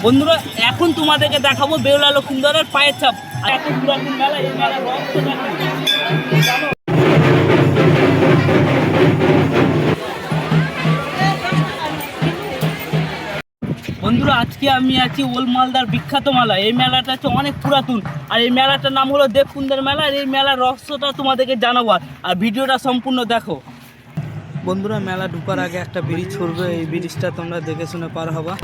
বন্ধুরা এখন তোমাদেরকে দেখাবো বেহুলা লক্ষিন্দরের পায়ের ছাপ। আর এত পুরাতন মেলা, এই মেলার রহস্য জানো? বন্ধুরা আজকে আমি আছি ওল্ড মালদার বিখ্যাত মেলা। এই মেলাটা হচ্ছে অনেক পুরাতন, আর এই মেলাটার নাম হলো দেবকুন্দের মেলা। আর এই মেলার রহস্যটা তোমাদেরকে জানাবো, আর ভিডিওটা সম্পূর্ণ দেখো। বন্ধুরা মেলা ঢুকার আগে একটা ব্রিজ ছড়বে, এই ব্রিজটা তোমরা দেখে শুনে পার হবা।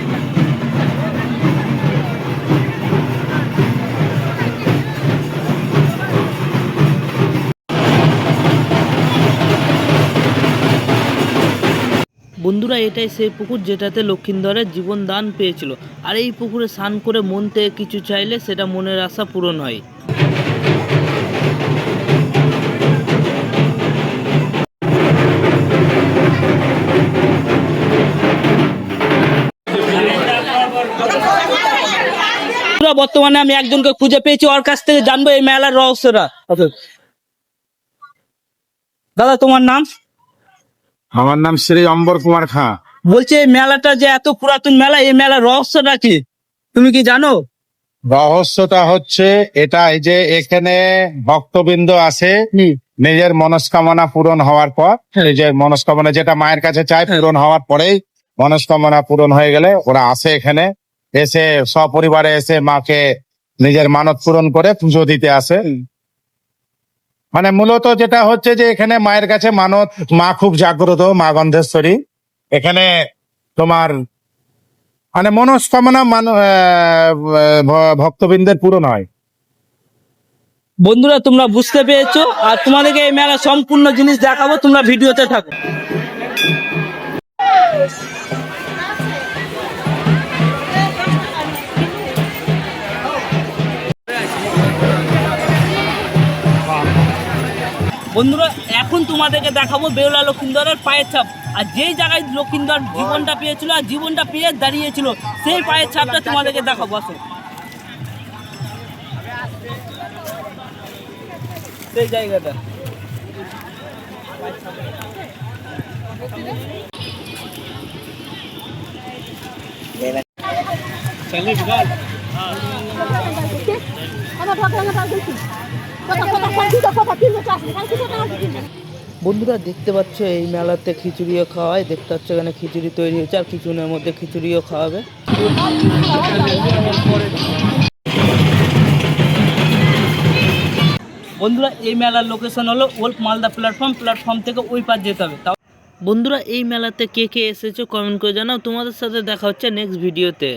বন্ধুরা এটাই সেই পুকুর যেটাতে লক্ষিন্দরের জীবন দান পেয়েছিল। আর এই পুকুরে স্নান করে মন থেকে কিছু চাইলে সেটা মনের আশা পূরণ হয়। বর্তমানে আমি একজনকে খুঁজে পেয়েছি, ওর কাছ থেকে জানবো এই মেলার রহস্যটা। দাদা তোমার নাম? আমার নাম শ্রী অম্বর কুমার খাঁ। বলছি এই মেলাটা যে এত পুরাতন মেলা, এই মেলার রহস্যটা কি তুমি কি জানো? রহস্যটা হচ্ছে এটা, এই যে এখানে ভক্তবৃন্দ আসে নিজের মনস্কামনা পূরণ হওয়ার পর, নিজের মনস্কামনা যেটা মায়ের কাছে চায় পূরণ হওয়ার পরেই মনস্কামনা পূরণ হয়ে গেলে ওরা আসে এখানে, এসে সপরিবারে এসে মাকে নিজের মানত পূরণ করে পুজো দিতে আসে। মানে মূলত যেটা হচ্ছে যে এখানে মায়ের কাছে মানত, মা খুব জাগ্রত, মা গন্ধেশ্বরী। এখানে তোমার মানে মনস্কামনা ভক্তবৃন্দের পূরণ হয়। বন্ধুরা তোমরা বুঝতে পেরেছো, আর তোমাদেরকে এই মেলা সম্পূর্ণ জিনিস দেখাবো, তোমরা ভিডিওতে থাকো। বন্ধুরা এখন তোমাদেরকে দেখাবো বেহুলা লক্ষিন্দরের পায়ের ছাপ। আর যেই জায়গায় লক্ষিন্দর জীবনটা পেয়েছিল আর জীবনটা পেয়ে দাঁড়িয়েছিল, সেই পায়ের ছাপটা তোমাদেরকে দেখাবো। আসো সেই জায়গাটা। বন্ধুরা দেখতে পাচ্ছ এই মেলাতে খিচুড়িও খাওয়া হয়, দেখতে পাচ্ছ এখানে খিচুড়ি তৈরি হচ্ছে, আর কিছুদিনের মধ্যে খিচুড়িও খাওয়াবে। বন্ধুরা এই মেলার লোকেশন হলো ওল্ড মালদা প্ল্যাটফর্ম থেকে ওই পার যেতে হবে। বন্ধুরা এই মেলাতে কে কে এসেছো কমেন্ট করে জানাও। তোমাদের সাথে দেখা হচ্ছে নেক্সট ভিডিওতে।